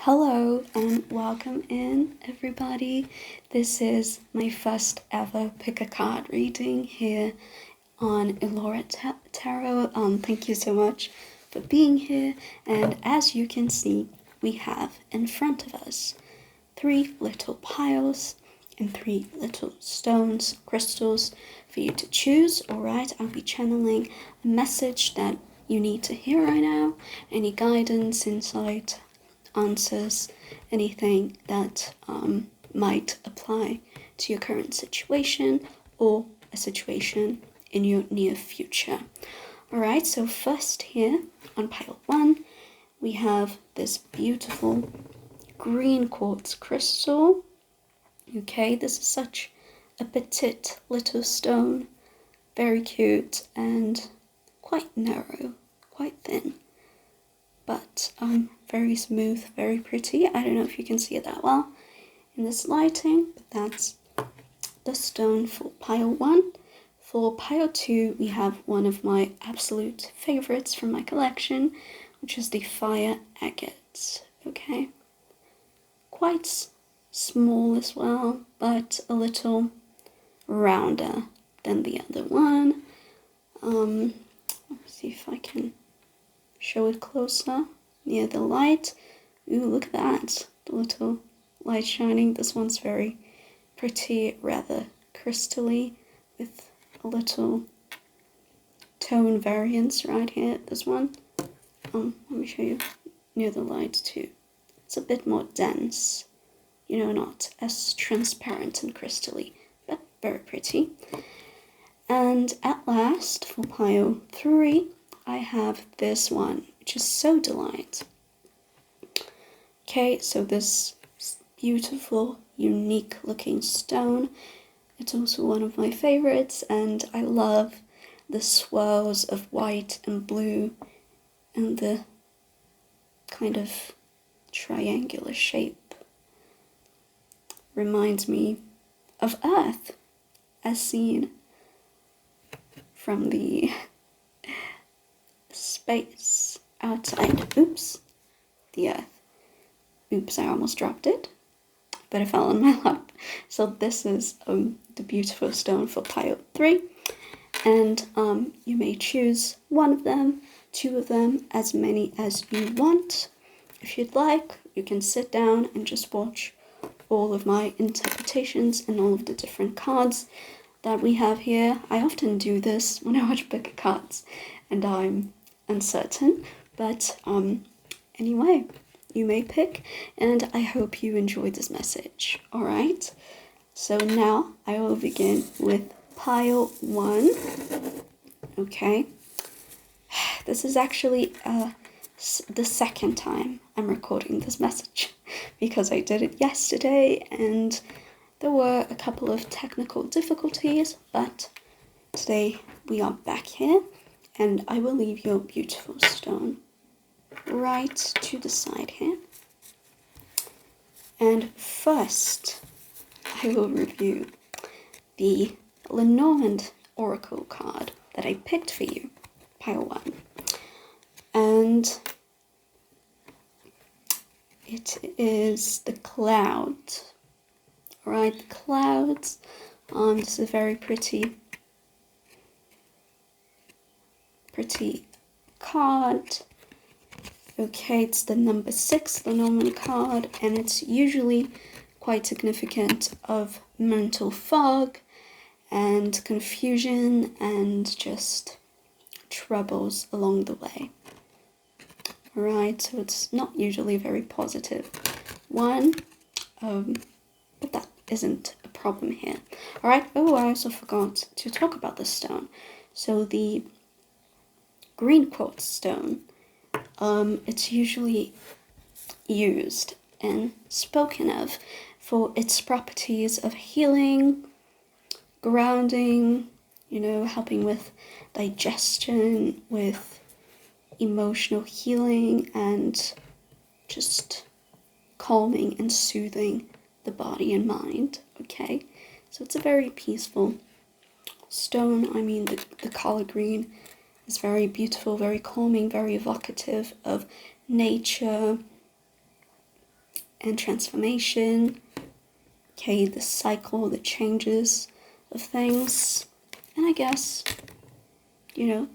Hello and welcome in, everybody. This is my first ever pick a card reading here on Lenormand Tarot. Thank you so much for being here. And as you can see, we have in front of us 3 little piles and 3 little stones, crystals for you to choose. All right, I'll be channeling a message that you need to hear right now. Any guidance, insight, answers, anything that might apply to your current situation or a situation in your near future. All right, so first here on pile 1, we have this beautiful green quartz crystal. Okay, this is such a petite little stone, very cute and quite narrow, quite thin, but very smooth, very pretty. I don't know if you can see it that well in this lighting, but that's the stone for pile 1. For pile 2, we have one of my absolute favorites from my collection, which is the fire agate. Okay, quite small as well, but a little rounder than the other one. Let's see if I can show it closer near the light. Ooh, look at that, the little light shining. This one's very pretty, rather crystally, with a little tone variance right here. This one, let me show you near the light too. It's a bit more dense, you know, not as transparent and crystally, but very pretty. And at last, for pile 3, I have this one, which is so delight. Okay, so this beautiful, unique looking stone. It's also one of my favorites, and I love the swirls of white and blue and the kind of triangular shape. Reminds me of Earth as seen from the space outside. Oops, the Earth. Oops, I almost dropped it, but it fell on my lap. So this is the beautiful stone for pile 3, and you may choose one of them, 2 of them, as many as you want. If you'd like, you can sit down and just watch all of my interpretations and all of the different cards that we have here. I often do this when I watch pick cards and I'm uncertain, but anyway, you may pick, and I hope you enjoyed this message. All right, so now I will begin with pile 1. Okay, this is actually the second time I'm recording this message because I did it yesterday and there were a couple of technical difficulties, but today we are back here, and I will leave your beautiful stone right to the side here. And first, I will review the Lenormand Oracle card that I picked for you, pile 1. And it is the cloud. Alright, the clouds. This is a very pretty card. Okay, it's the number 6 Lenormand card, and it's usually quite significant of mental fog and confusion and just troubles along the way. Alright, so it's not usually a very positive one, but that isn't a problem here. Alright, oh, I also forgot to talk about this stone. So the green quartz stone, it's usually used and spoken of for its properties of healing, grounding, you know, helping with digestion, with emotional healing, and just calming and soothing the body and mind. Okay, so it's a very peaceful stone. I mean, the color green is very beautiful, very calming, very evocative of nature, and transformation. Okay, the cycle, the changes of things. And I guess, you know,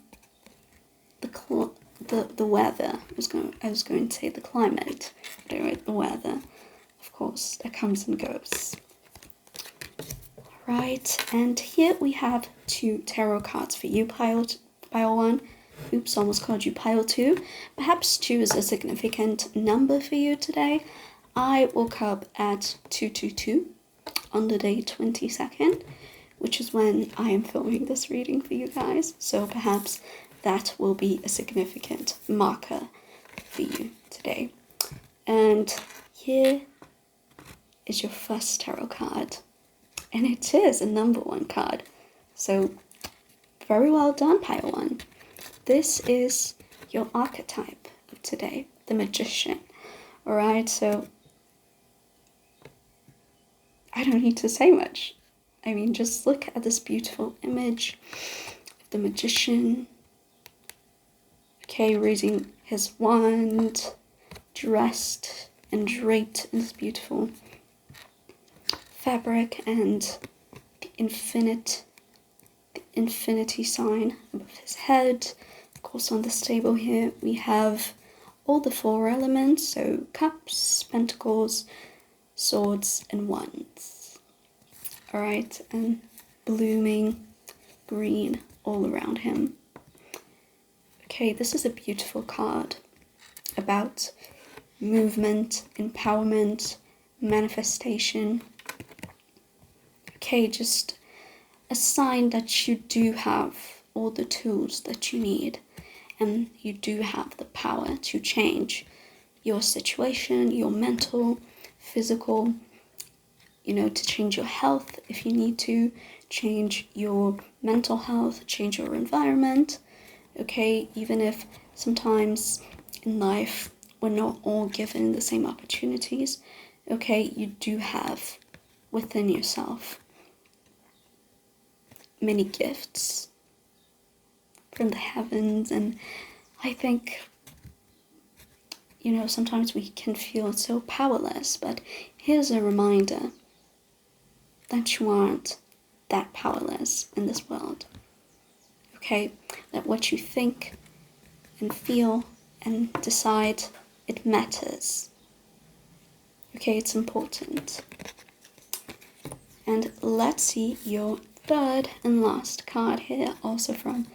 the weather. I was going to say the climate. But anyway, the weather, of course, that comes and goes. Right, and here we have 2 tarot cards for you, pile 1. Oops, almost called you pile 2. Perhaps 2 is a significant number for you today. I woke up at 222 on the day 22nd, which is when I am filming this reading for you guys. So perhaps that will be a significant marker for you today. And here is your first tarot card. And it is a number 1 card. So very well done, pile 1. This is your archetype of today, the Magician. Alright, so I don't need to say much. I mean, just look at this beautiful image of the Magician. Okay, raising his wand, dressed and draped in this beautiful fabric, and the infinity sign above his head. Of course, on this table here we have all the 4 elements, so cups, pentacles, swords, and wands. Alright, and blooming green all around him. Okay, this is a beautiful card about movement, empowerment, manifestation. Okay, just a sign that you do have all the tools that you need, and you do have the power to change your situation, your mental, physical, to change your health if you need to, change your mental health, change your environment. Okay, even if sometimes in life we're not all given the same opportunities, okay, you do have within yourself many gifts from the heavens. And I think, sometimes we can feel so powerless, but here's a reminder that you aren't that powerless in this world. Okay, that what you think and feel and decide, it matters. Okay, it's important. And let's see your third and last card here, also from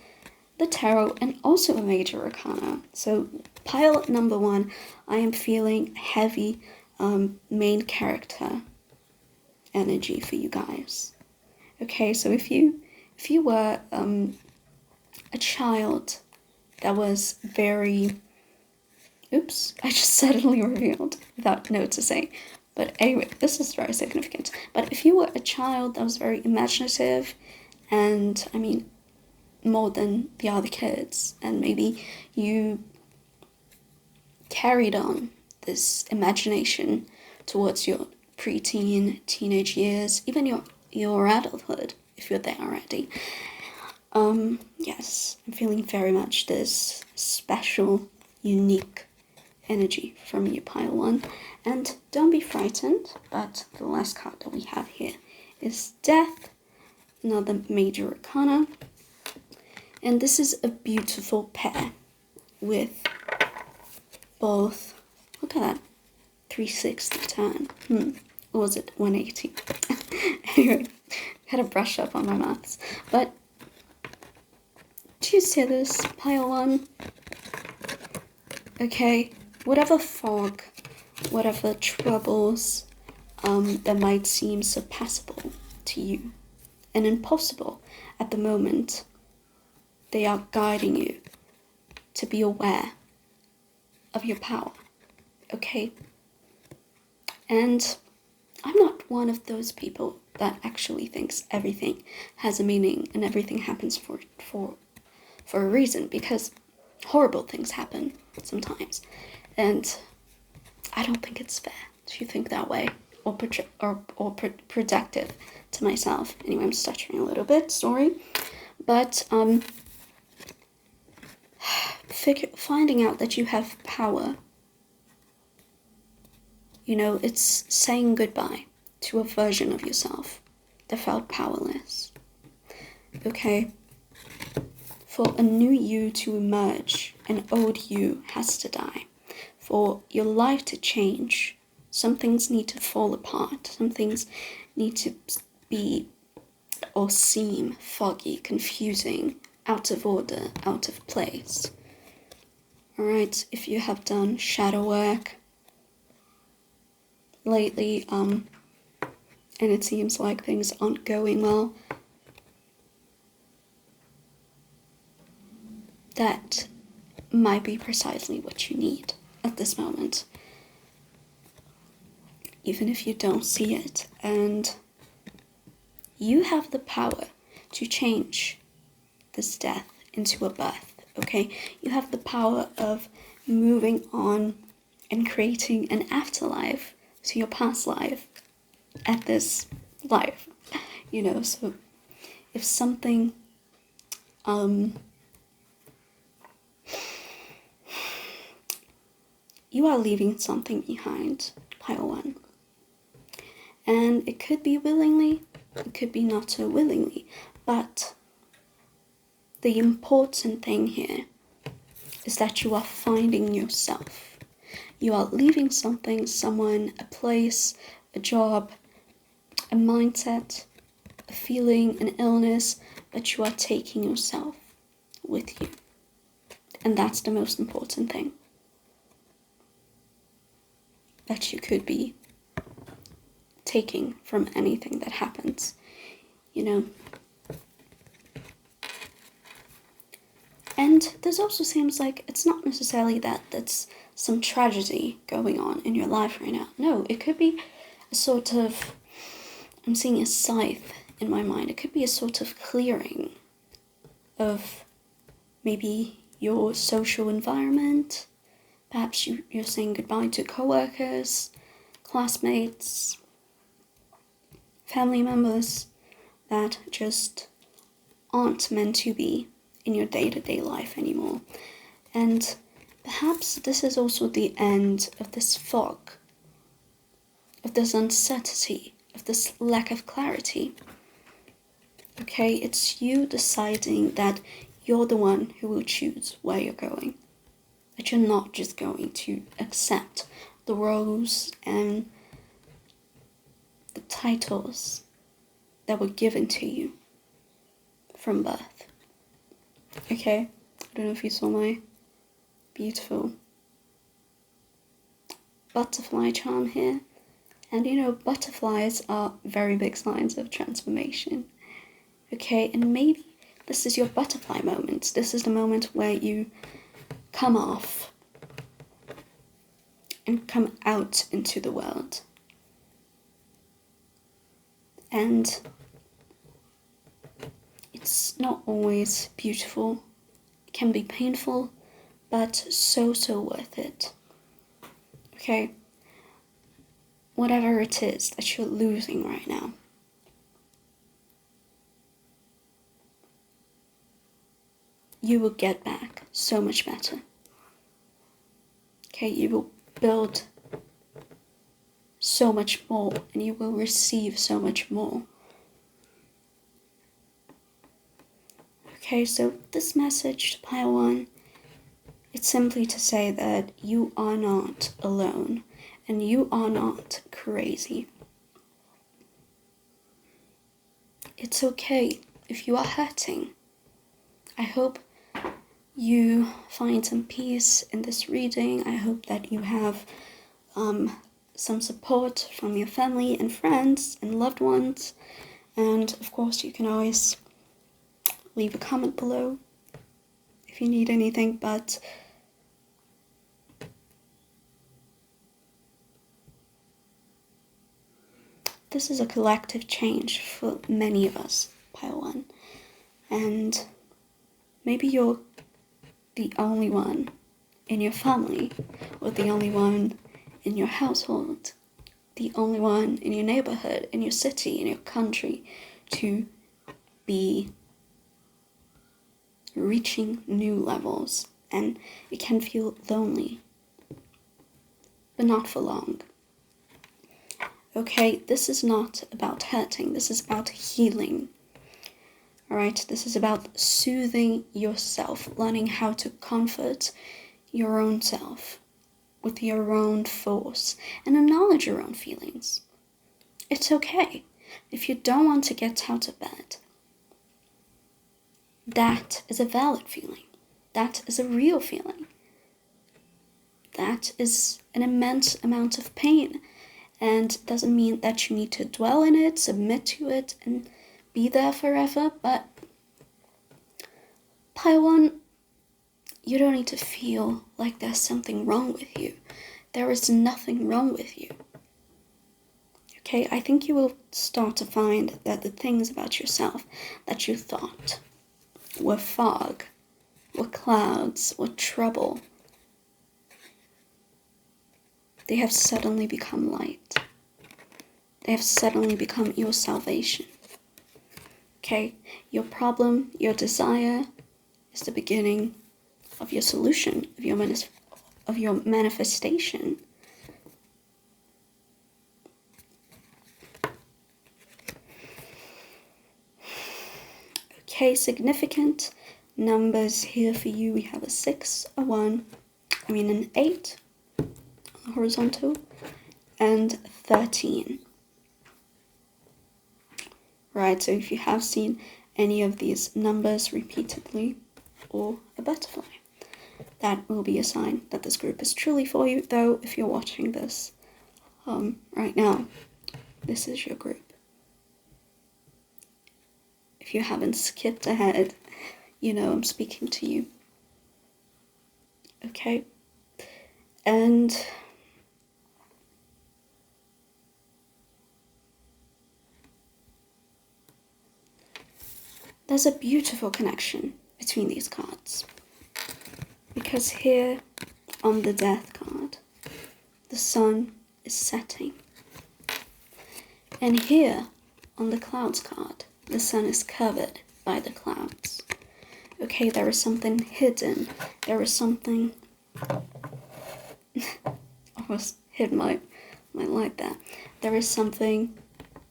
the tarot and also a major arcana. So pile number 1, I am feeling heavy main character energy for you guys. Okay, so if you were a child that was very, oops, I just suddenly revealed without noticing. But anyway, this is very significant. But if you were a child that was very imaginative, and I mean, more than the other kids, and maybe you carried on this imagination towards your preteen, teenage years, even your adulthood, if you're there already. Yes, I'm feeling very much this special, unique energy from you, pile 1. And don't be frightened, but the last card that we have here is Death, another major arcana. And this is a beautiful pair with both, look at that, 360 turn. Or was it 180? Anyway, had to brush up on my maths. But do you see this, pile 1? Okay, whatever fog, whatever troubles that might seem surpassable to you and impossible at the moment, they are guiding you to be aware of your power, okay? And I'm not one of those people that actually thinks everything has a meaning and everything happens for a reason, because horrible things happen sometimes, and I don't think it's fair to think that way or projective to myself. Anyway, I'm stuttering a little bit, sorry. But finding out that you have power You know, it's saying goodbye to a version of yourself that felt powerless. Okay? For a new you to emerge, an old you has to die. For your life to change, some things need to fall apart. Some things need to be or seem foggy, confusing, out of order, out of place. Alright, if you have done shadow work lately, and it seems like things aren't going well, that might be precisely what you need at this moment. Even if you don't see it, and you have the power to change this death into a birth, okay? You have the power of moving on and creating an afterlife to your past life at this life, you know? So if something, you are leaving something behind, pile one. And it could be willingly, it could be not so willingly, but the important thing here is that you are finding yourself. You are leaving something, someone, a place, a job, a mindset, a feeling, an illness, but you are taking yourself with you. And that's the most important thing that you could be taking from anything that happens, you know. And this also seems like it's not necessarily that that's some tragedy going on in your life right now. No, it could be a sort of, I'm seeing a scythe in my mind. It could be a sort of clearing of maybe your social environment. Perhaps you're saying goodbye to coworkers, classmates, family members that just aren't meant to be in your day-to-day life anymore. And perhaps this is also the end of this fog, of this uncertainty, of this lack of clarity. Okay, it's you deciding that you're the one who will choose where you're going. That you're not just going to accept the roles and the titles that were given to you from birth. Okay, I don't know if you saw my beautiful butterfly charm here. And you know, butterflies are very big signs of transformation. Okay, and maybe this is your butterfly moment. This is the moment where you come off and come out into the world. And it's not always beautiful. It can be painful, but so worth it. Okay? Whatever it is that you're losing right now, you will get back so much better. Okay, you will build so much more and you will receive so much more. Okay, so this message to Pile 1, it's simply to say that you are not alone and you are not crazy. It's okay if you are hurting. I hope you find some peace in this reading. I hope that you have some support from your family and friends and loved ones. And of course, you can always leave a comment below if you need anything. But this is a collective change for many of us, Pile 1. And maybe you're the only one in your family, or the only one in your household, the only one in your neighborhood, in your city, in your country, to be reaching new levels. And it can feel lonely, but not for long. Okay, this is not about hurting. This is about healing. All right, this is about soothing yourself, learning how to comfort your own self with your own force and acknowledge your own feelings. It's okay if you don't want to get out of bed. That is a valid feeling. That is a real feeling. That is an immense amount of pain, and doesn't mean that you need to dwell in it, submit to it, and be there forever. But Paiwan, you don't need to feel like there's something wrong with you. There is nothing wrong with you. Okay, I think you will start to find that the things about yourself that you thought were fog, were clouds, were trouble, they have suddenly become light. They have suddenly become your salvation. Okay, your problem, your desire is the beginning of your solution, of your manifestation. Okay, significant numbers here for you. We have a 6, an 8, horizontal, and 13. Right, so if you have seen any of these numbers repeatedly, or a butterfly, that will be a sign that this group is truly for you. Though if you're watching this right now, this is your group. If you haven't skipped ahead, you know I'm speaking to you. Okay? And there's a beautiful connection between these cards. Because here on the Death card, the sun is setting. And here on the Clouds card, the sun is covered by the clouds. Okay, there is something hidden. There is something... almost hid my light there. There is something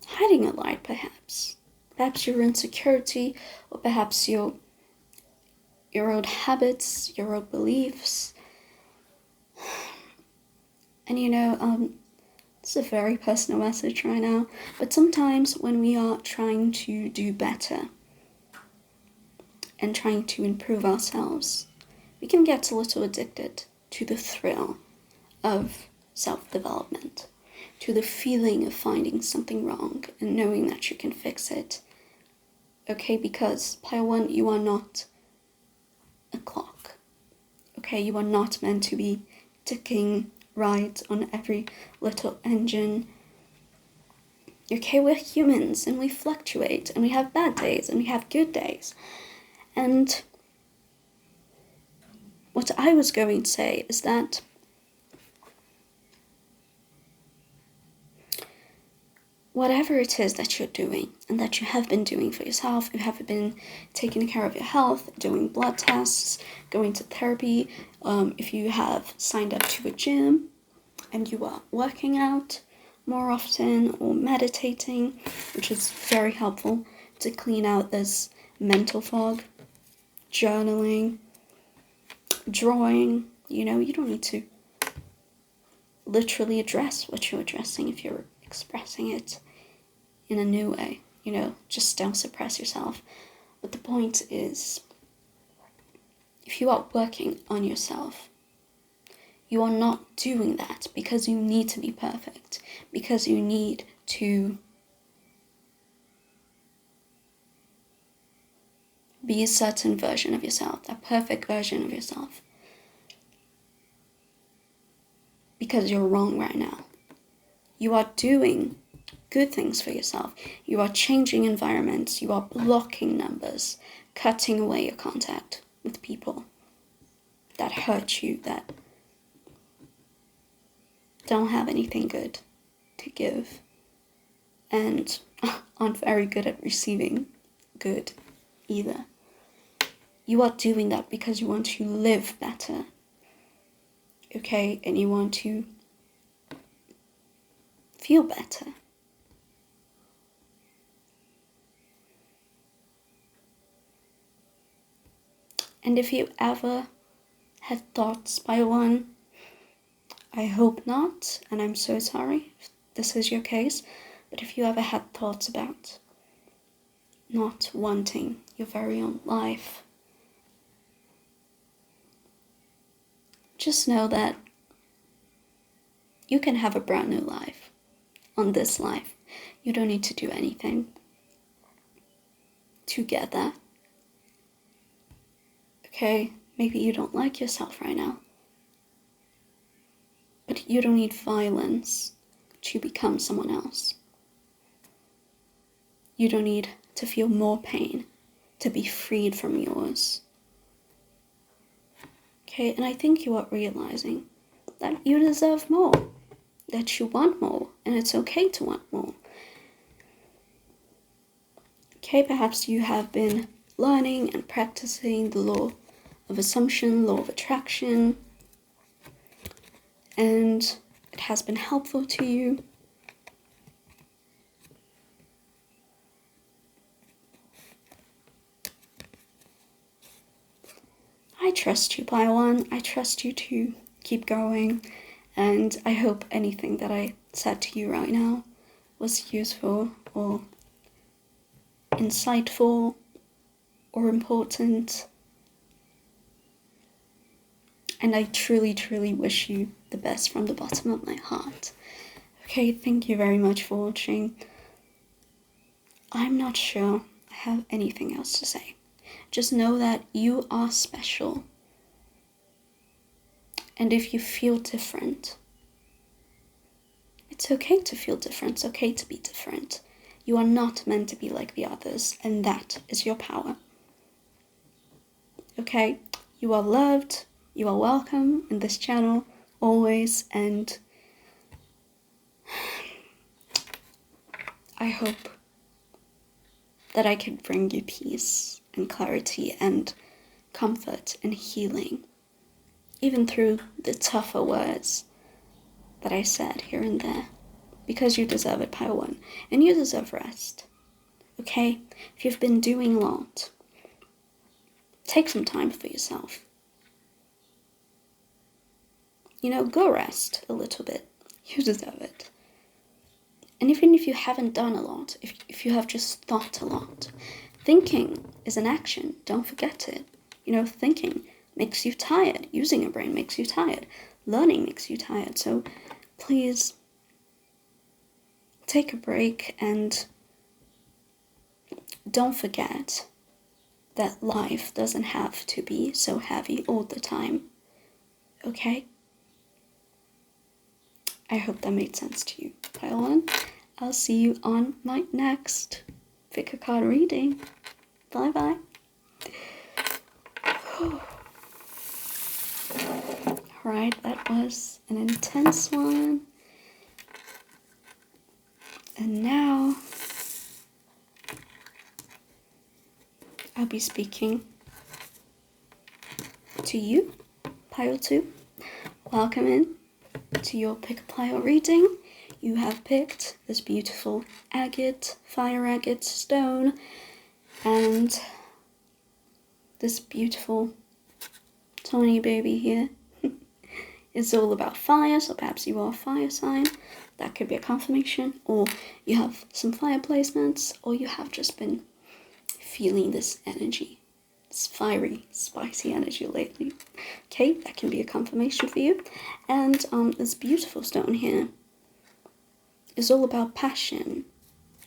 hiding a light, perhaps. Perhaps your insecurity, or perhaps your old habits, your old beliefs. And it's a very personal message right now, but sometimes when we are trying to do better and trying to improve ourselves, we can get a little addicted to the thrill of self-development, to the feeling of finding something wrong and knowing that you can fix it. Okay, because Paiwan, you are not a clock. Okay, you are not meant to be ticking right on every little engine. Okay, we're humans and we fluctuate and we have bad days and we have good days. And what I was going to say is that whatever it is that you're doing and that you have been doing for yourself, you have been taking care of your health, doing blood tests, going to therapy, if you have signed up to a gym and you are working out more often or meditating, which is very helpful to clean out this mental fog, journaling, drawing, you don't need to literally address what you're addressing if you're expressing it in a new way, just don't suppress yourself. But the point is, if you are working on yourself, you are not doing that because you need to be perfect, because you need to be a certain version of yourself, a perfect version of yourself, because you're wrong right now. You are doing good things for yourself. You are changing environments. You are blocking numbers, cutting away your contact with people that hurt you, that don't have anything good to give and aren't very good at receiving good either. You are doing that because you want to live better, okay? And you want to feel better. And if you ever had thoughts, Pile 1, I hope not, and I'm so sorry if this is your case, but if you ever had thoughts about not wanting your very own life, just know that you can have a brand new life on this life. You don't need to do anything to get that. Okay, maybe you don't like yourself right now, but you don't need violence to become someone else. You don't need to feel more pain to be freed from yours. Okay, and I think you are realizing that you deserve more, that you want more, and it's okay to want more. Okay, perhaps you have been learning and practicing the law of assumption, law of attraction, and it has been helpful to you. I trust you, Pile 1. I trust you to keep going, and I hope anything that I said to you right now was useful or insightful or important. And I truly, truly wish you the best from the bottom of my heart. Okay, thank you very much for watching. I'm not sure I have anything else to say. Just know that you are special. And if you feel different, it's okay to feel different. It's okay to be different. You are not meant to be like the others, and that is your power. Okay? You are loved. You are welcome in this channel, always, and I hope that I can bring you peace and clarity and comfort and healing, even through the tougher words that I said here and there, because you deserve it, Pile 1, and you deserve rest. Okay? If you've been doing a lot, take some time for yourself. You know, go rest a little bit. You deserve it. And even if you haven't done a lot, if you have just thought a lot, thinking is an action. Don't forget it. You know, thinking makes you tired. Using your brain makes you tired. Learning makes you tired. So please take a break and don't forget that life doesn't have to be so heavy all the time. Okay? I hope that made sense to you, Pile 1. I'll see you on my next pick a card reading. Bye bye. Alright, that was an intense one. And now I'll be speaking to you, Pile 2. Welcome in to your pick a pile reading. You have picked this beautiful agate, fire agate stone, and this beautiful tiny baby here. It's all about fire, so perhaps you are a fire sign. That could be a confirmation, or you have some fire placements, or you have just been feeling this energy, this fiery, spicy energy lately. Okay, that can be a confirmation for you. And this beautiful stone here is all about passion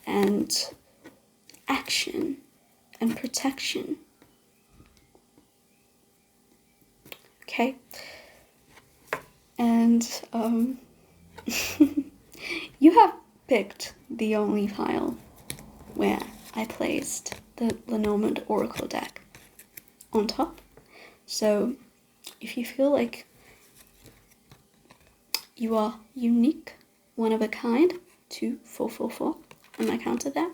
and action and protection. Okay, and you have picked the only pile where I placed the Lenormand Oracle deck on top. So if you feel like you are unique, one of a kind, 2444 on my counter there,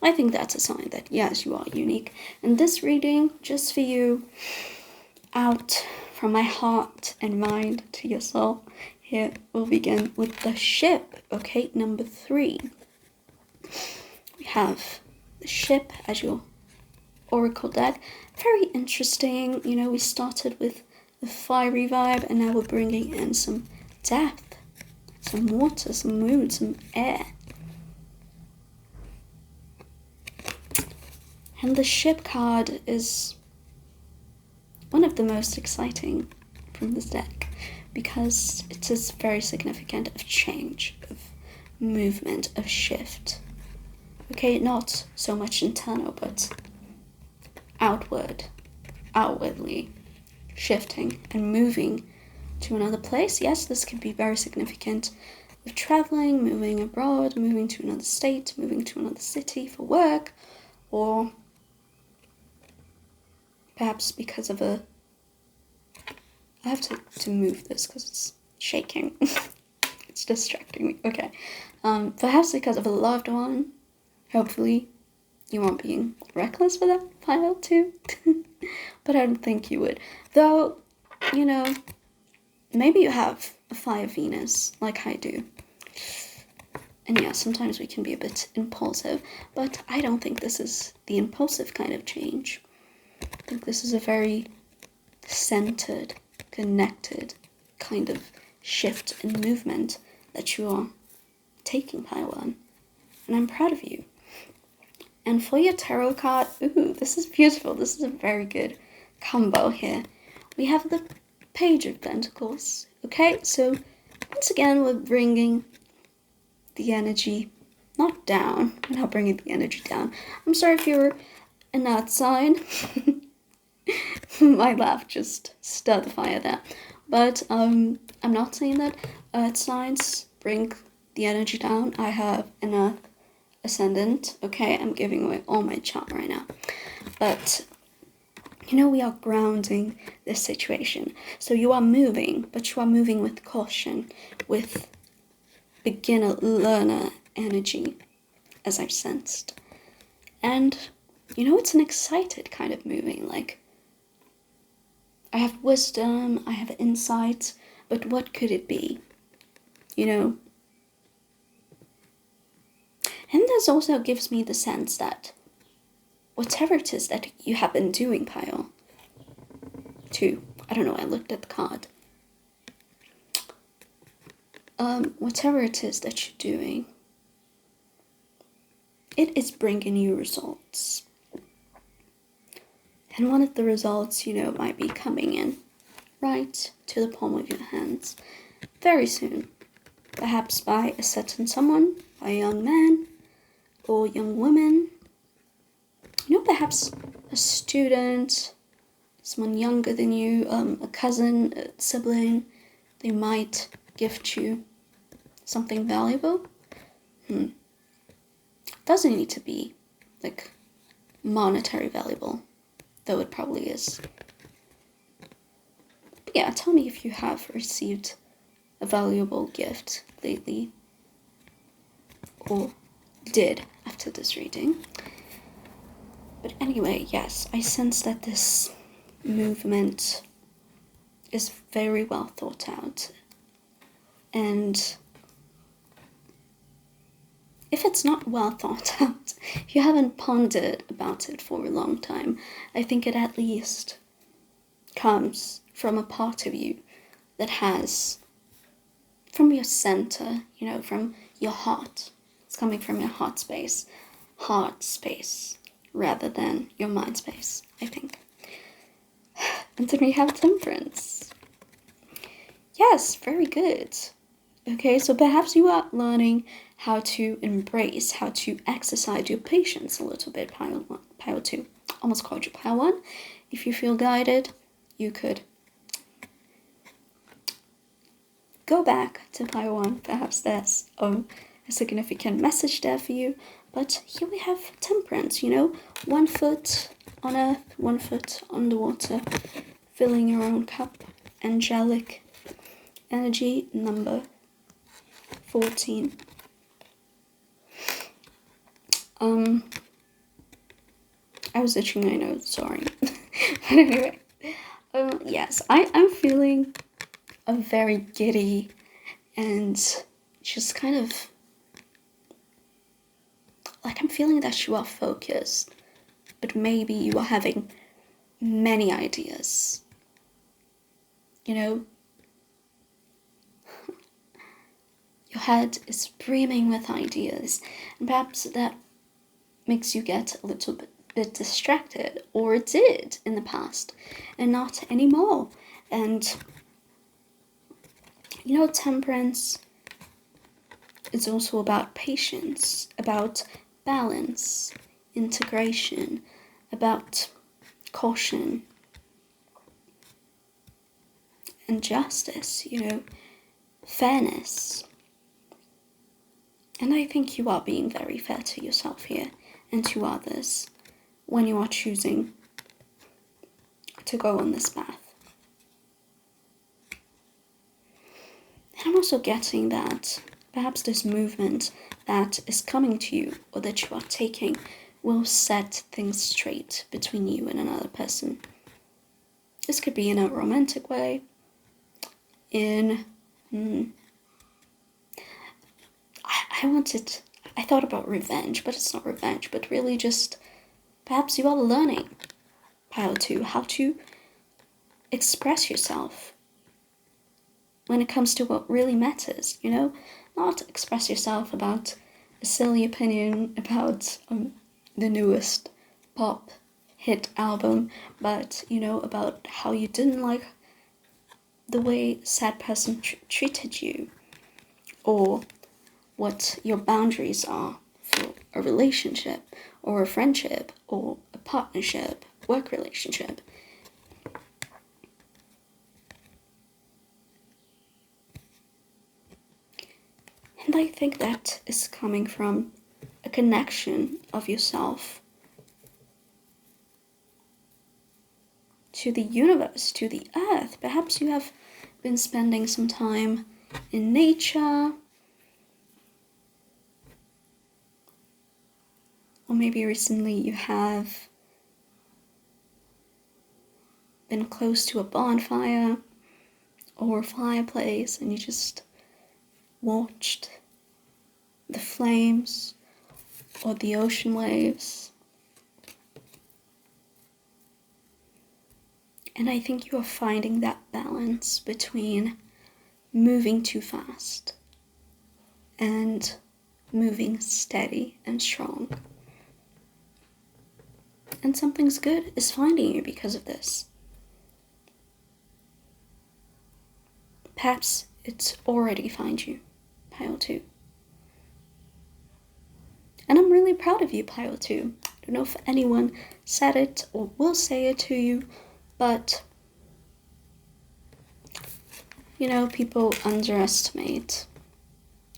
I think that's a sign that yes, you are unique. And this reading, just for you, out from my heart and mind to your soul, here we'll begin with the ship. Okay, number 3. We have the ship as your oracle deck. Very interesting. You know, we started with the fiery vibe, and now we're bringing in some depth, some water, some mood, some air. And the ship card is one of the most exciting from this deck because it is very significant of change, of movement, of shift. Okay, not so much internal, but outwardly shifting and moving to another place. Yes, this could be very significant of traveling, moving abroad, moving to another state, moving to another city for work, or perhaps because of a... I have to move this because it's shaking. It's distracting me. Okay. Perhaps because of a loved one. Hopefully you won't be reckless with that pile too. But I don't think you would. Though, you know, maybe you have a fire Venus like I do. And yeah, sometimes we can be a bit impulsive, but I don't think this is the impulsive kind of change. I think this is a very centered, connected kind of shift and movement that you are taking, Pile 1. And I'm proud of you. And for your tarot card, ooh, this is beautiful. This is a very good combo here. We have the Page of Pentacles. Okay, so once again, we're bringing the energy not down. We're not bringing the energy down. I'm sorry if you're an earth sign. My laugh just stirred the fire there. But I'm not saying that earth signs bring the energy down. I have an earth ascendant. Okay, I'm giving away all my charm right now. But, you know, we are grounding this situation. So you are moving, but you are moving with caution, with beginner learner energy, as I've sensed. And, you know, it's an excited kind of moving, like, I have wisdom, I have insight, but what could it be? You know? And this also gives me the sense that whatever it is that you have been doing, Pile, I don't know, I looked at the card. Whatever it is that you're doing, it is bringing you results. And one of the results, you know, might be coming in right to the palm of your hands very soon. Perhaps by a certain someone, by a young man or young woman. You know, perhaps a student, someone younger than you, a cousin, a sibling. They might gift you something valuable. Doesn't need to be, like, monetary valuable. Though it probably is. But yeah, tell me if you have received a valuable gift lately, or did after this reading. But anyway, yes, I sense that this movement is very well thought out. And if it's not well thought out, if you haven't pondered about it for a long time, I think it at least comes from a part of you that has, from your center, you know, from your heart. It's coming from your heart space, rather than your mind space, I think. And then we have Temperance. Yes, very good. Okay, so perhaps you are learning how to embrace, how to exercise your patience a little bit, Pile 2. Almost called you Pile 1. If you feel guided, you could go back to Pile 1. Perhaps there's a significant message there for you. But here we have Temperance, you know, 1 foot on earth, 1 foot underwater, filling your own cup. Angelic energy, number 14. I was itching my nose, sorry. But anyway, yes, I'm feeling a very giddy and just kind of, like, I'm feeling that you are focused, but maybe you are having many ideas, you know? Your head is brimming with ideas, and perhaps that makes you get a little bit distracted, or it did in the past, and not anymore. And, you know, temperance is also about patience, about balance, integration, about caution, and justice, you know, fairness. And I think you are being very fair to yourself here and to others when you are choosing to go on this path. And I'm also getting that perhaps this movement that is coming to you or that you are taking will set things straight between you and another person. This could be in a romantic way, I thought about revenge, but it's not revenge, but really just, perhaps you are learning how to express yourself when it comes to what really matters, you know? Not express yourself about a silly opinion about the newest pop hit album, but, you know, about how you didn't like the way sad person treated you, or what your boundaries are for a relationship, or a friendship, or a partnership, work relationship. And I think that is coming from a connection of yourself to the universe, to the earth. Perhaps you have been spending some time in nature, or maybe recently you have been close to a bonfire or a fireplace and you just watched the flames or the ocean waves. And I think you are finding that balance between moving too fast and moving steady and strong. And something's good is finding you because of this. Perhaps it's already found you, Pile 2. And I'm really proud of you, Pile 2. I don't know if anyone said it or will say it to you, but, you know, people underestimate.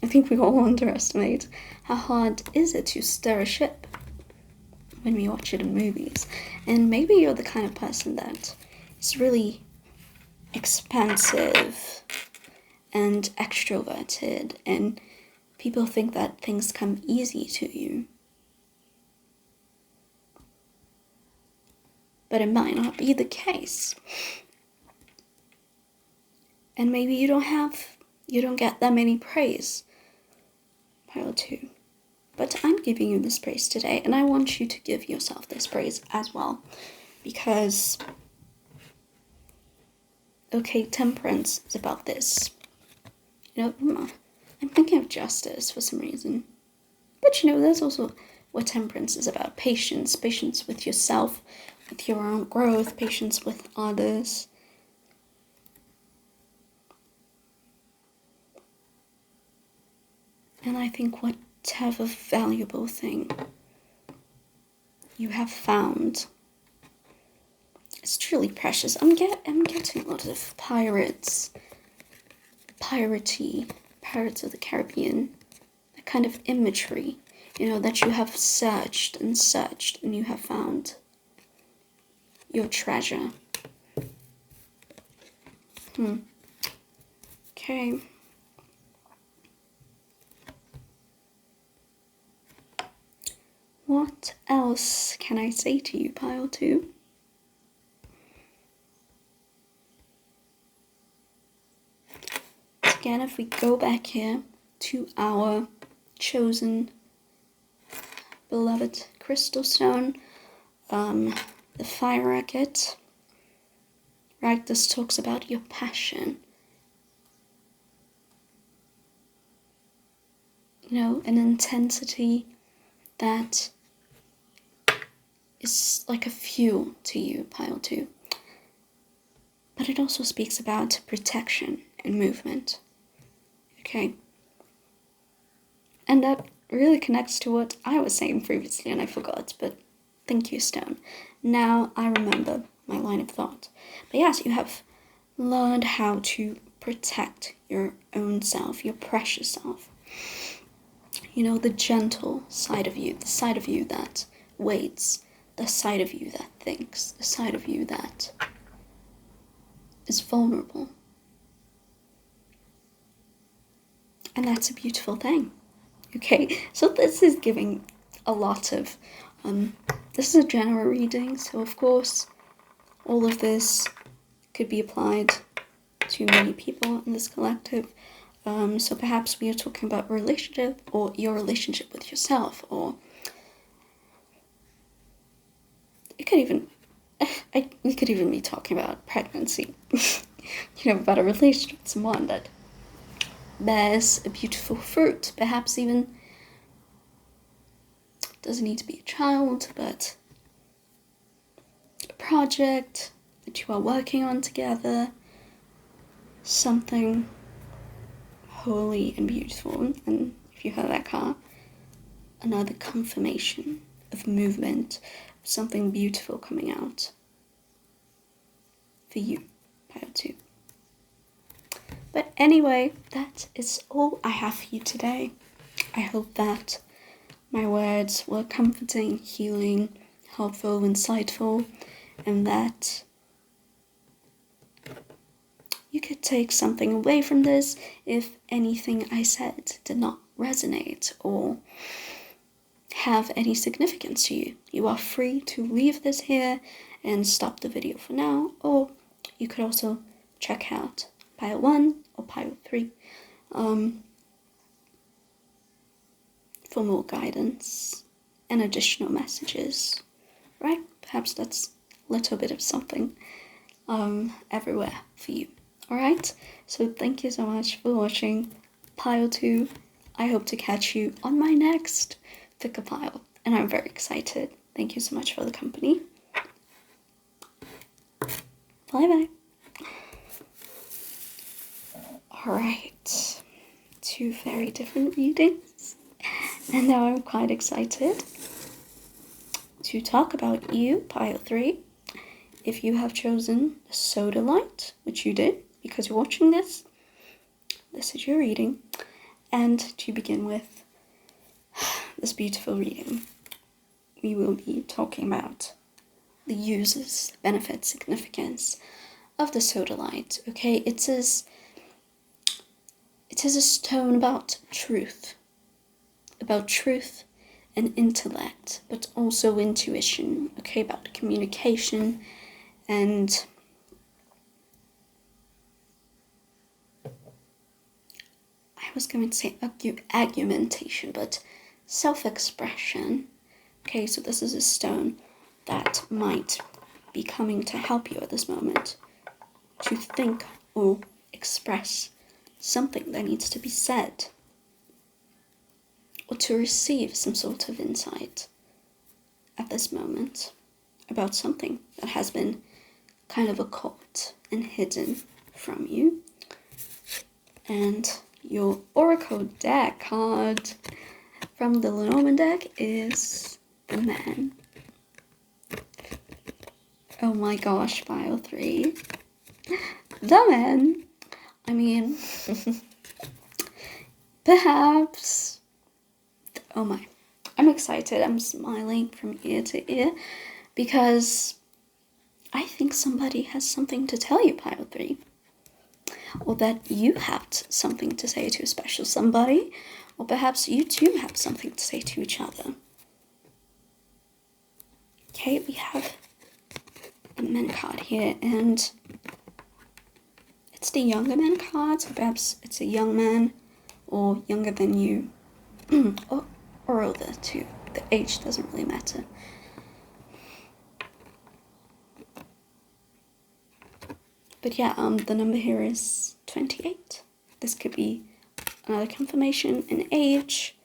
I think we all underestimate how hard is it to stir a ship when we watch it in movies. And maybe you're the kind of person that is really expansive and extroverted, and people think that things come easy to you. But it might not be the case. And maybe you don't get that many praise, Pile 2. But I'm giving you this praise today, and I want you to give yourself this praise as well. Because, okay, temperance is about this. You know, I'm thinking of justice for some reason. But, you know, that's also what temperance is about. Patience. Patience with yourself, with your own growth, patience with others. And I think whatever valuable thing you have found is truly precious. I'm getting a lot of pirates, piratey, Pirates of the Caribbean, that kind of imagery, you know, that you have searched and searched and you have found your treasure. Okay. What else can I say to you, Pile 2? again, if we go back here to our chosen beloved crystal stone, the fire agate, right? This talks about your passion. You know, an intensity that is like a fuel to you, pile 2. But it also speaks about protection and movement. Okay? And that really connects to what I was saying previously and I forgot, but thank you, Stone. Now I remember my line of thought. But yes, you have learned how to protect your own self, your precious self. You know, the gentle side of you, the side of you that waits, the side of you that thinks, the side of you that is vulnerable. And that's a beautiful thing. Okay, so this is giving a lot of, this is a general reading, so of course, all of this could be applied to many people in this collective. So perhaps we are talking about relationship, or your relationship with yourself, or it could even, we could even be talking about pregnancy. You know, about a relationship with someone that bears a beautiful fruit. Perhaps even, doesn't need to be a child, but a project that you are working on together. Something holy and beautiful. And if you heard that car, another confirmation of movement, something beautiful coming out for you, pile 2. But anyway, that is all I have for you today. I hope that my words were comforting, healing, helpful, insightful, and that you could take something away from this if anything I said did not resonate or have any significance to you. You are free to leave this here and stop the video for now, or you could also check out pile 1 or pile 3 for more guidance and additional messages, right? Perhaps that's a little bit of something everywhere for you. Alright, so thank you so much for watching pile 2. I hope to catch you on my next pick a pile, and I'm very excited. Thank you so much for the company. Bye bye. Alright, 2 very different readings, and now I'm quite excited to talk about you, pile 3. If you have chosen the soda light, which you did because you're watching this, this is your reading. And to begin with this beautiful reading, we will be talking about the uses, benefits, significance of the soda light. Okay, it is a stone about truth and intellect, but also intuition. Okay, about communication and I was going to say argumentation, but self-expression. Okay, so this is a stone that might be coming to help you at this moment to think or express something that needs to be said, or to receive some sort of insight at this moment about something that has been kind of occult and hidden from you. And your Oracle deck card from the Lenormand deck is the Man. Oh my gosh, pile 3. The Man. I mean, perhaps. Oh my. I'm excited. I'm smiling from ear to ear because I think somebody has something to tell you, pile 3. Or that you have something to say to a special somebody, or perhaps you too have something to say to each other. Okay, we have the Men card here, and It's the younger man card, so perhaps it's a young man or younger than you, or older too. The age doesn't really matter. But yeah, the number here is 28. This could be another confirmation in age,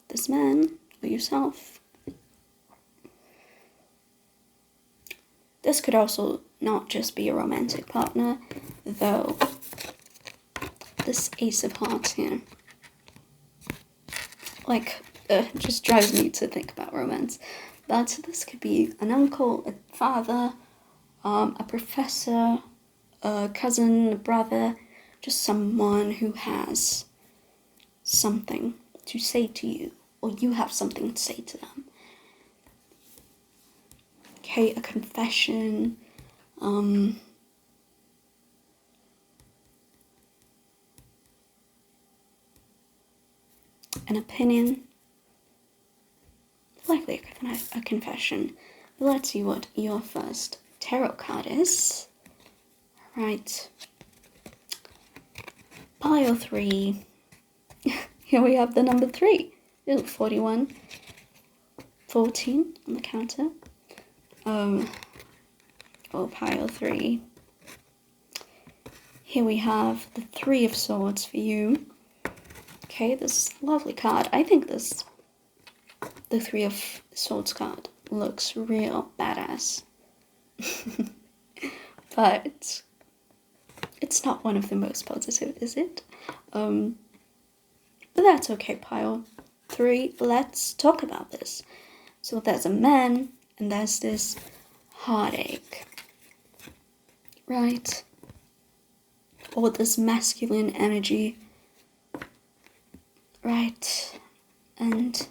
this man, or yourself. This could also not just be a romantic partner, though this Ace of Hearts here, like, just drives me to think about romance. But this could be an uncle, a father, a professor, a cousin, a brother, just someone who has something to say to you, or you have something to say to them. Okay, a confession, an opinion, likely a confession. But let's see what your first tarot card is. Right. Pile 3. Here we have the number 3. Ooh, 41. 14 on the counter. Pile 3. Here we have the 3 of Swords for you. Okay, this lovely card. I think the 3 of Swords card looks real badass. But it's not one of the most positive, is it? But that's okay, pile 3. Let's talk about this. So there's a man, and there's this heartache, right? Or this masculine energy, right? And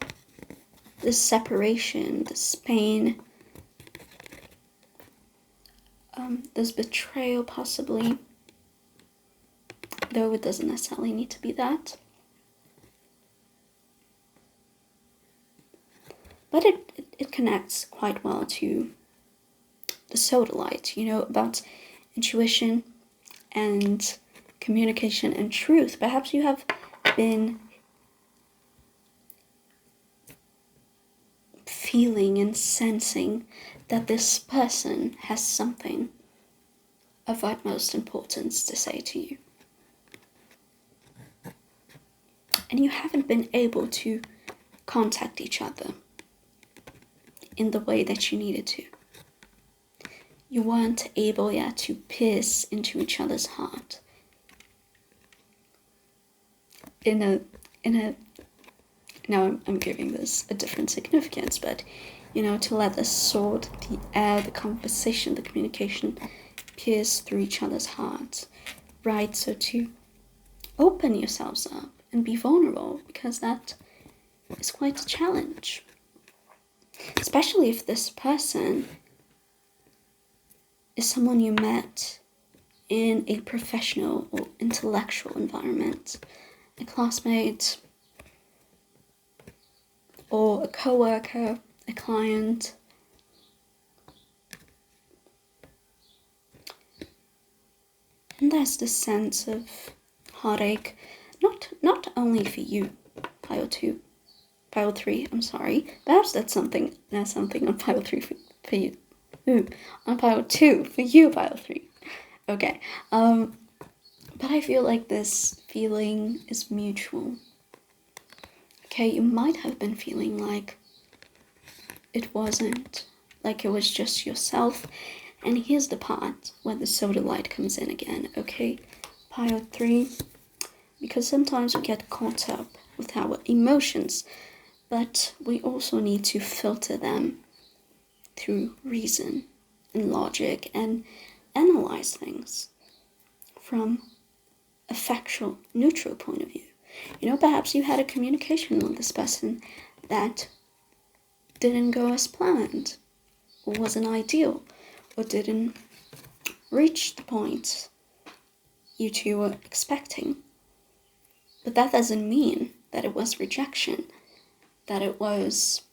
this separation, this pain, this betrayal possibly, though it doesn't necessarily need to be that. But it connects quite well to the sodalite, about intuition and communication and truth. Perhaps you have been feeling and sensing that this person has something of utmost importance to say to you. And you haven't been able to contact each other in the way that you needed to. You weren't able yet to pierce into each other's heart now I'm giving this a different significance, but to let the sword, the air, the conversation, the communication pierce through each other's hearts, right? So to open yourselves up and be vulnerable, because that is quite a challenge, especially if this person is someone you met in a professional or intellectual environment, a classmate, or a co-worker, a client. And there's this sense of heartache, not only for you, pile 3, I'm sorry. Perhaps there's something on pile 3 for you. On pile 2 for you, pile 3. Okay. But I feel like this feeling is mutual. Okay, you might have been feeling like it wasn't, like it was just yourself. And here's the part where the sodalite comes in again, okay? Pile 3, because sometimes we get caught up with our emotions, but we also need to filter them through reason and logic and analyze things from a factual, neutral point of view. Perhaps you had a communication with this person that didn't go as planned, or wasn't ideal, or didn't reach the point you two were expecting. But that doesn't mean that it was rejection, that it was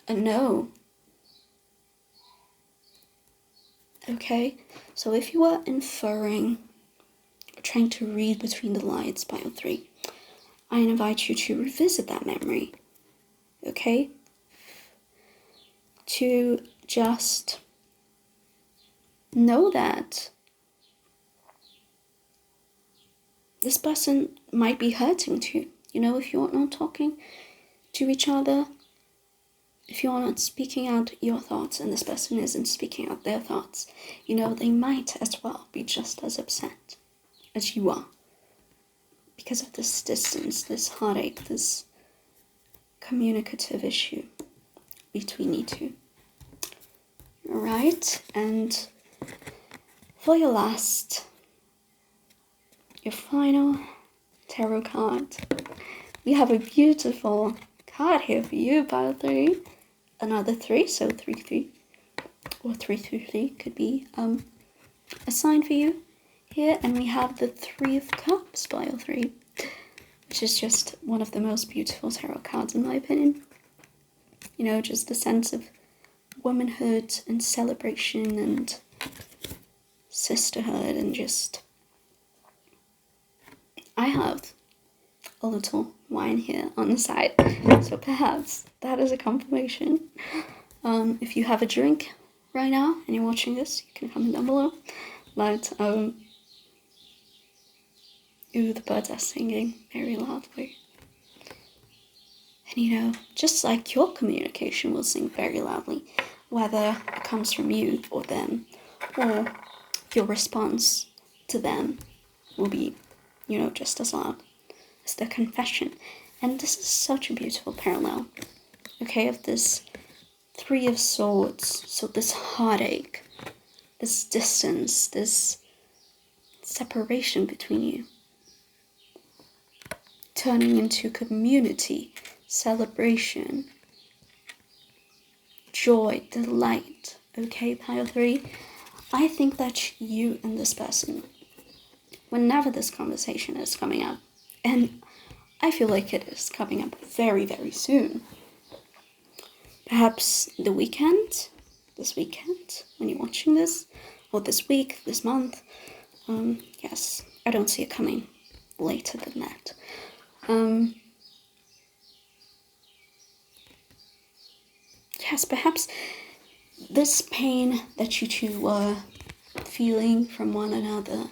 a no. Okay? So if you were inferring trying to read between the lines, pile 3, I invite you to revisit that memory, okay? To just know that this person might be hurting too. You know, if you're not talking to each other, if you're not speaking out your thoughts and this person isn't speaking out their thoughts, you know, they might as well be just as upset as you are because of this distance, this heartache, this communicative issue between you two. All right, and for your final tarot card, we have a beautiful card here for you, pile 3. Another 3, so 3, 3, or 3, 3, 3 could be a sign for you here. And we have the 3 of Cups, pile 3, which is just one of the most beautiful tarot cards in my opinion. You know, just the sense of womanhood and celebration and sisterhood, and just, I have a little wine here on the side, so perhaps that is a confirmation. If you have a drink right now and you're watching this, you can comment down below. But ooh, the birds are singing very loudly, and you know, just like your communication will sing very loudly, whether it comes from you or them, or your response to them will be, you know, just as loud as their confession. And this is such a beautiful parallel, okay, of this 3 of Swords. So this heartache, this distance, this separation between you, turning into community, celebration, joy, delight, okay, pile 3. I think that you and this person, whenever this conversation is coming up, and I feel like it is coming up very, very soon, perhaps this weekend, when you're watching this, or this week, this month, yes, I don't see it coming later than that. Yes, perhaps this pain that you two were feeling from one another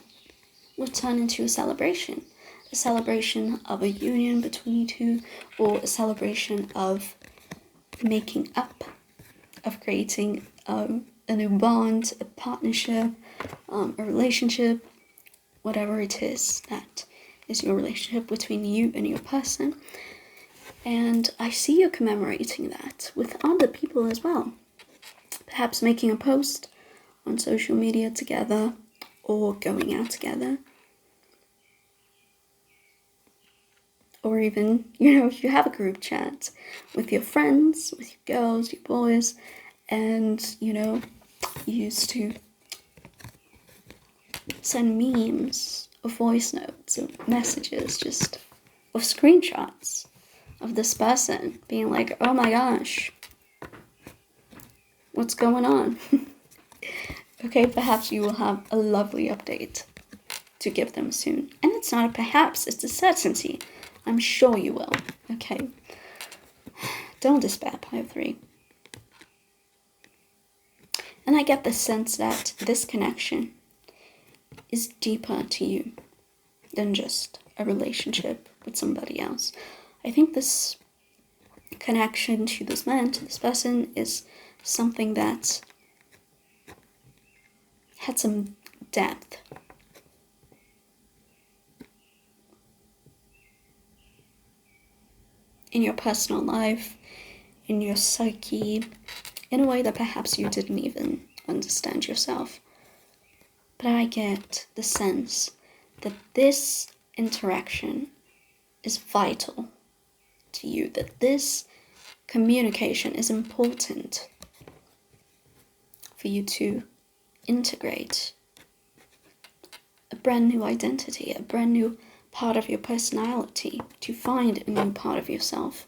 will turn into a celebration of a union between you two, or a celebration of making up, of creating a new bond, a partnership, a relationship, whatever it is that is your relationship between you and your person. And I see you commemorating that with other people as well. Perhaps making a post on social media together, or going out together. Or even, you know, if you have a group chat with your friends, with your girls, your boys, and, you know, you used to send memes or voice notes or messages, just, or screenshots of this person being like, oh my gosh, what's going on? Okay, perhaps you will have a lovely update to give them soon. And it's not a perhaps, it's a certainty. I'm sure you will, okay? Don't despair, pile 3. And I get the sense that this connection is deeper to you than just a relationship with somebody else. I think this connection to this man, to this person, is something that had some depth. In your personal life, in your psyche, in a way that perhaps you didn't even understand yourself. But I get the sense that this interaction is vital to you, that this communication is important for you to integrate a brand new identity, a brand new part of your personality, to find a new part of yourself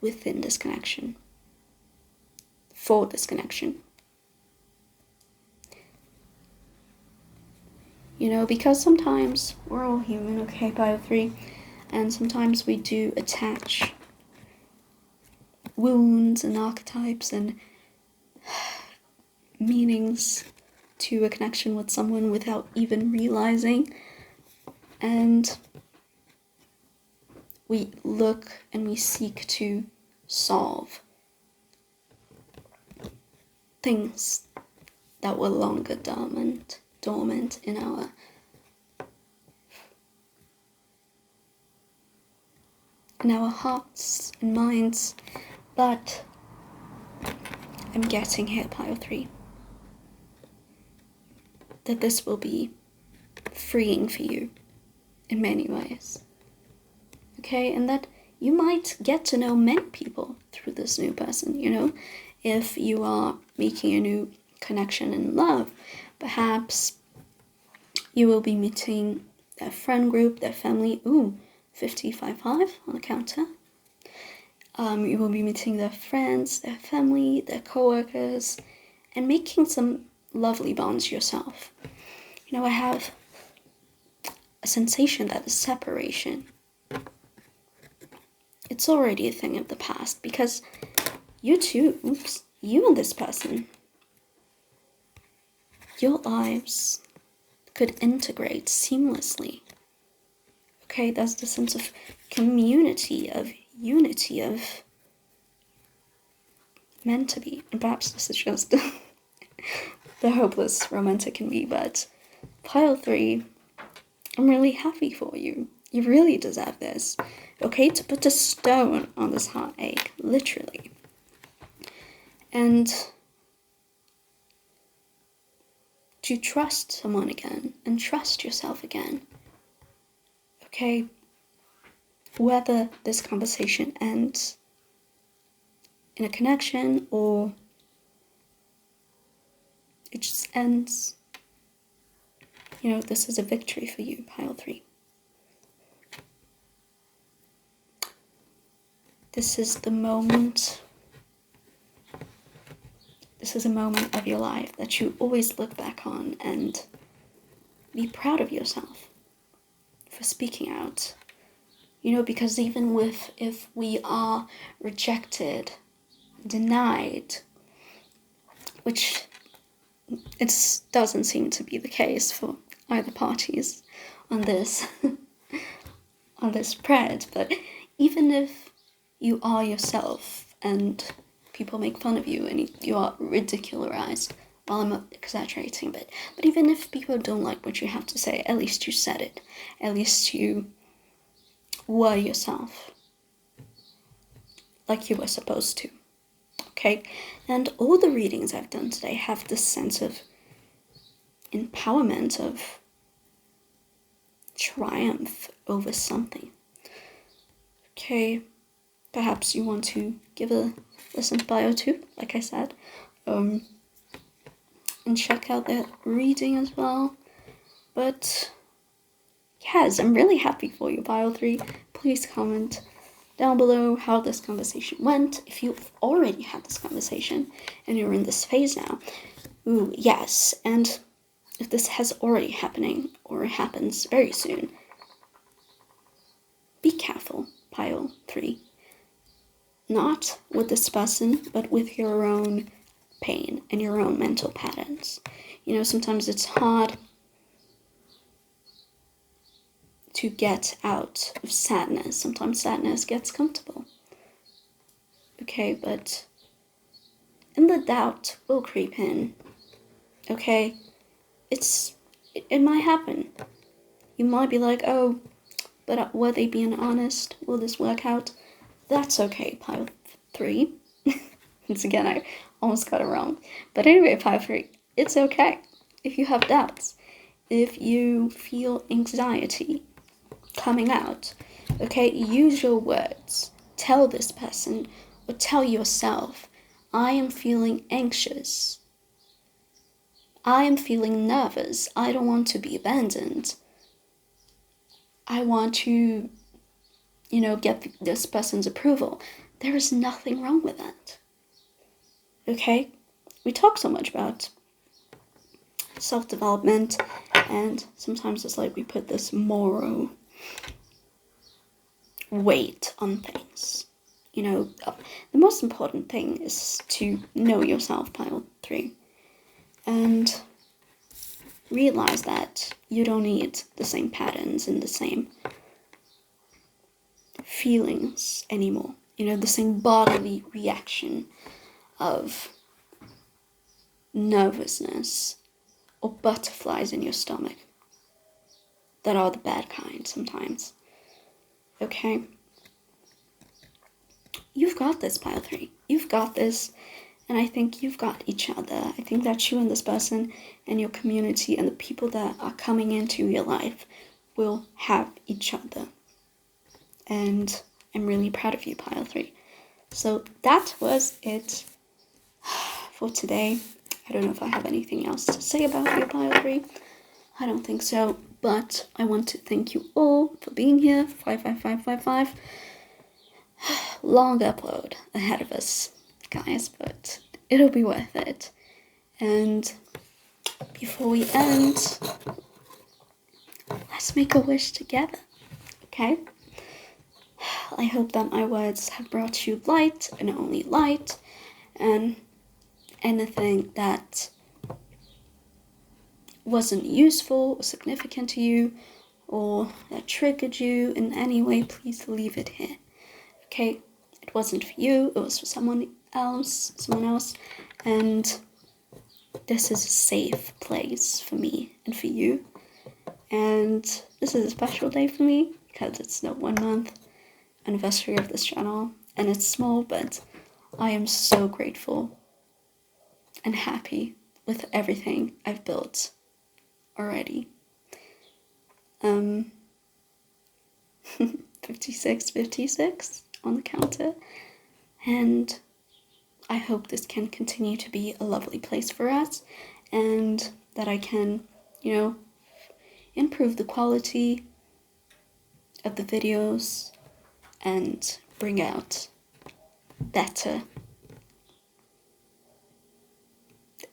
within this connection, for this connection. because sometimes we're all human, okay, pile 3, and sometimes we do attach wounds and archetypes and meanings to a connection with someone without even realizing, and we look and we seek to solve things that were longer dormant in our hearts and minds. But I'm getting here, pile 3, that this will be freeing for you in many ways. Okay, and that you might get to know many people through this new person, if you are making a new connection in love. Perhaps you will be meeting their friend group, their family. 55 on the counter. You will be meeting their friends, their family, their co-workers, and making some lovely bonds yourself. I have a sensation that the separation, it's already a thing of the past, because you and this person, your lives could integrate seamlessly. Okay, there's the sense of community, of unity, of meant to be. And perhaps this is just the hopeless romantic can be, but pile 3, I'm really happy for you. You really deserve this. Okay, to put a stone on this heartache, literally. And to trust someone again and trust yourself again. Okay, whether this conversation ends in a connection or it just ends, this is a victory for you, pile 3. This is the moment. This is a moment of your life that you always look back on and be proud of yourself for speaking out. Because even if we are rejected, denied, which it doesn't seem to be the case for either parties on this on this spread, but even if you are yourself and people make fun of you and you are ridicularized, well, I'm exaggerating, but even if people don't like what you have to say, at least you said it. At least you were yourself, like you were supposed to. Okay? And all the readings I've done today have this sense of empowerment, of triumph over something. Okay? Perhaps you want to give a listen to bio 2, like I said, and check out that reading as well. But yes, I'm really happy for you, bio 3. Please comment down below how this conversation went. If you've already had this conversation and you're in this phase now, yes. And if this has already happening or happens very soon, be careful, pile 3. Not with this person, but with your own pain and your own mental patterns. Sometimes it's hard to get out of sadness. Sometimes sadness gets comfortable. Okay, but and the doubt will creep in. Okay, it might happen. You might be like, oh, but were they being honest? Will this work out? That's okay, pile 3. Once again, I almost got it wrong. But anyway, pile 3, it's okay if you have doubts. If you feel anxiety coming out, okay, use your words. Tell this person or tell yourself, I am feeling anxious. I am feeling nervous. I don't want to be abandoned. I want to, get this person's approval. There is nothing wrong with that. Okay? We talk so much about self-development, and sometimes it's like we put this moral weight on things. You know, the most important thing is to know yourself, pile 3, and realize that you don't need the same patterns and the same feelings anymore. You know, the same bodily reaction of nervousness or butterflies in your stomach that are the bad kind sometimes. Okay? You've got this, pile 3. You've got this, and I think you've got each other. I think that you and this person and your community and the people that are coming into your life will have each other. And I'm really proud of you, pile 3. So that was it for today. I don't know if I have anything else to say about you, pile 3. I don't think so, but I want to thank you all for being here. 55555. Long upload ahead of us, guys, but it'll be worth it. And before we end, let's make a wish together, okay? I hope that my words have brought you light and only light, and anything that wasn't useful or significant to you or that triggered you in any way, please leave it here. Okay, it wasn't for you, it was for someone else, and this is a safe place for me and for you. And this is a special day for me because it's the 1 month anniversary of this channel, and it's small, but I am so grateful and happy with everything I've built already. 56 on the counter, and I hope this can continue to be a lovely place for us, and that I can, you know, improve the quality of the videos and bring out better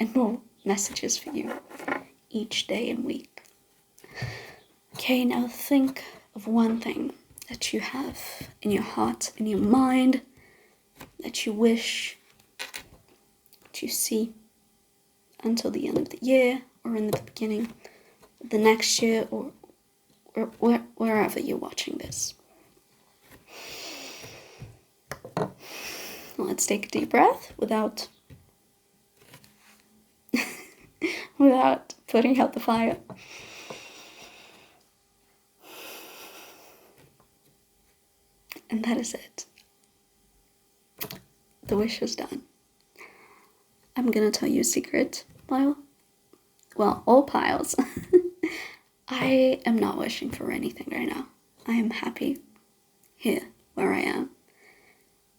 and more messages for you each day and week. Okay, now think of one thing that you have in your heart, in your mind, that you wish to see until the end of the year, or in the beginning of the next year, or wherever you're watching this. Let's take a deep breath without putting out the fire. And that is it. The wish is done. I'm gonna tell you a secret, pile. Well, all piles. I am not wishing for anything right now. I am happy here, where I am.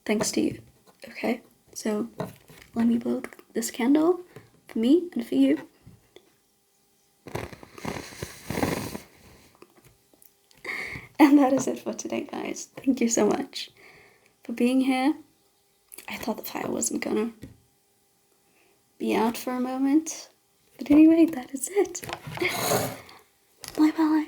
Thanks to you, okay? So, let me blow this candle for me and for you. And that is it for today, guys. Thank you so much for being here. I thought the fire wasn't gonna be out for a moment. But anyway, that is it. Bye-bye.